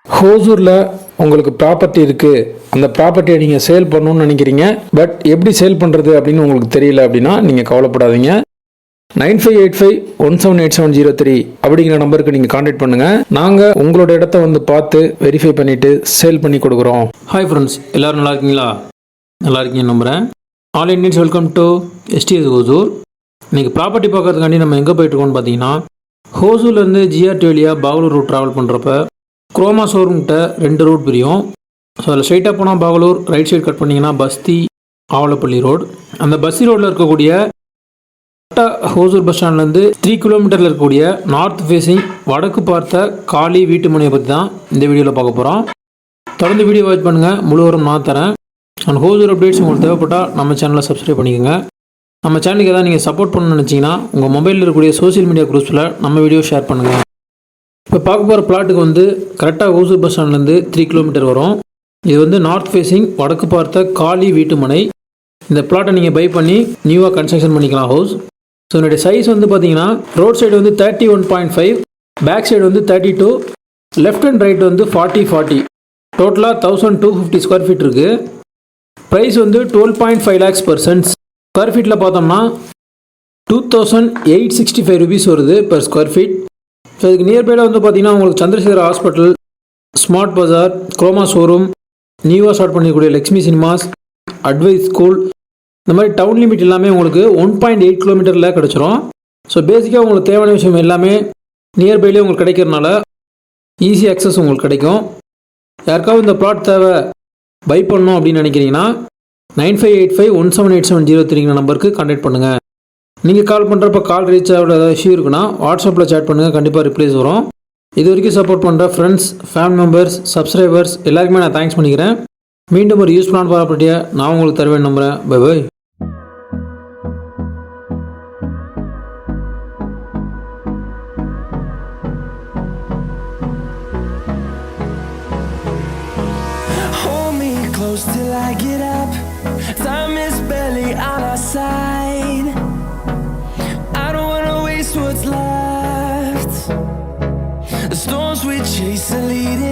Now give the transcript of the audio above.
ஹோசூரில் உங்களுக்கு ப்ராப்பர்ட்டி இருக்குது, அந்த ப்ராப்பர்ட்டியை நீங்கள் சேல் பண்ணணும்னு நினைக்கிறீங்க, பட் எப்படி சேல் பண்ணுறது அப்படின்னு உங்களுக்கு தெரியல அப்படின்னா நீங்கள் கவலைப்படாதீங்க. 9585178703 அப்படிங்கிற நம்பருக்கு நீங்கள் காண்டாக்ட் பண்ணுங்கள். நாங்கள் உங்களோட இடத்த வந்து பார்த்து வெரிஃபை பண்ணிவிட்டு சேல் பண்ணி கொடுக்குறோம். ஹாய் ஃப்ரெண்ட்ஸ், எல்லோரும் நல்லா இருக்கீங்களா? நல்லா இருக்கீங்க நம்புகிறேன். All Indians welcome to SDS Hosur. இன்றைக்கி ப்ராப்பர்ட்டி பார்க்கறதுக்காண்டி நம்ம எங்கே போயிட்டுருக்கோம்னு பார்த்தீங்கன்னா, ஹோசூர்லேருந்து ஜிஆர்டி வழியாக பாகலூர் ரூட் ட்ராவல் பண்ணுறப்ப குரோமா ஷோரூம்கிட்ட 2 ரூட் பிரியும். ஸோ அதில் ஸ்ட்ரைட்டாக போனால் பாகலூர், ரைட் சைடு கட் பண்ணிங்கன்னா பஸ்தி ஆவலப்பள்ளி ரோடு. அந்த பஸ்தி ரோட்டில் இருக்கக்கூடிய ஹோசூர் பஸ் ஸ்டாண்ட்லேருந்து 3 கிலோமீட்டரில் இருக்கக்கூடிய நார்த் ஃபேஸிங் வடக்கு பார்த்த காலி வீட்டு மனையை பற்றி தான் இந்த வீடியோவில் பார்க்க போகிறோம். தொடர்ந்து வீடியோ வாட்ச் பண்ணுங்கள், முழுவதும் நான் தரேன். அண்ட் ஹோசூர் அப்டேட்ஸ் உங்களுக்கு தேவைப்பட்டால் நம்ம சேனலை சப்ஸ்கிரைப் பண்ணிக்கோங்க. நம்ம சேனலுக்கு எதாவது நீங்கள் சப்போர்ட் பண்ணணும்னு நினச்சிங்கன்னா உங்கள் மொபைலில் இருக்கக்கூடிய சோஷியல் மீடியா குரூப்ஸில் நம்ம வீடியோ ஷேர் பண்ணுங்கள். இப்போ பார்க்க போகிற பிளாட்டுக்கு வந்து கரெக்டாக ஹோசூர் பஸ் ஸ்டாண்ட்லேருந்து 3 கிலோமீட்டர் வரும். இது வந்து நார்த் ஃபேஸிங் வடக்கு பார்த்த காலி வீட்டு மனை. இந்த பிளாட்டை நீங்கள் பை பண்ணி நியூவாக கன்ஸ்ட்ரக்ஷன் பண்ணிக்கலாம் ஹவுஸ். ஸோ என்னுடைய சைஸ் வந்து பார்த்தீங்கன்னா ரோட் சைடு வந்து 31.5, பேக் சைடு வந்து 32, லெஃப்ட் அண்ட் ரைட் வந்து 40 டோட்டலாக 1250 ஸ்கொயர் ஃபீட் இருக்குது. ப்ரைஸ் வந்து 12.5 lakhs per cents. ஸ்கொயர் ஃபீட்டில் பார்த்தோம்னா 2865 rupees வருது பெர் ஸ்கொயர் ஃபீட். ஸோ இதுக்கு நியர்பையில் வந்து பார்த்தீங்கன்னா உங்களுக்கு Chandrasekhar hospital, smart bazaar, Croma showroom, நியூவாக ஸ்டார்ட் பண்ணிக்கூடிய லக்ஷ்மி சினிமாஸ், அட்வைஸ் ஸ்கூல், இந்த மாதிரி டவுன் லிமிட் எல்லாமே உங்களுக்கு 1.8 கிலோமீட்டரில் கிடச்சிரும். ஸோ பேசிக்காக உங்களுக்கு தேவையான விஷயம் எல்லாமே நியர்பைலேயே உங்களுக்கு கிடைக்கிறதுனால ஈஸி அக்சஸ் உங்களுக்கு கிடைக்கும். யாருக்காவது இந்த பிளாட் தேவை பை பண்ணணும் அப்படின்னு நினைக்கிறீங்கன்னா 9585178703 நம்பருக்கு கான்டாக்ட் பண்ணுங்கள். நீங்கள் கால் பண்ணுறப்ப கால் ரீச் ஆகிற ஏதாவது இஷ்யூ இருக்குன்னா வாட்ஸ்அப்பில் சேட் பண்ணுங்கள், கண்டிப்பாக ரிப்ளைஸ் வரும். இது வரைக்கும் சப்போர்ட் பண்ணுற ஃப்ரெண்ட்ஸ், ஃபேமிலி மெம்பர்ஸ், சப்ஸ்கிரைபர்ஸ் எல்லாருக்குமே நான் தேங்க்ஸ் பண்ணிக்கிறேன். மீண்டும் ஒரு யூஸ்ஃபுல்லான ப்ராப்பர்ட்டியை நான் உங்களுக்கு தருவேன் நம்புகிறேன். Bye bye. Close till I get up. Time is barely on our side. I don't wanna waste what's left. The storms we chase are leading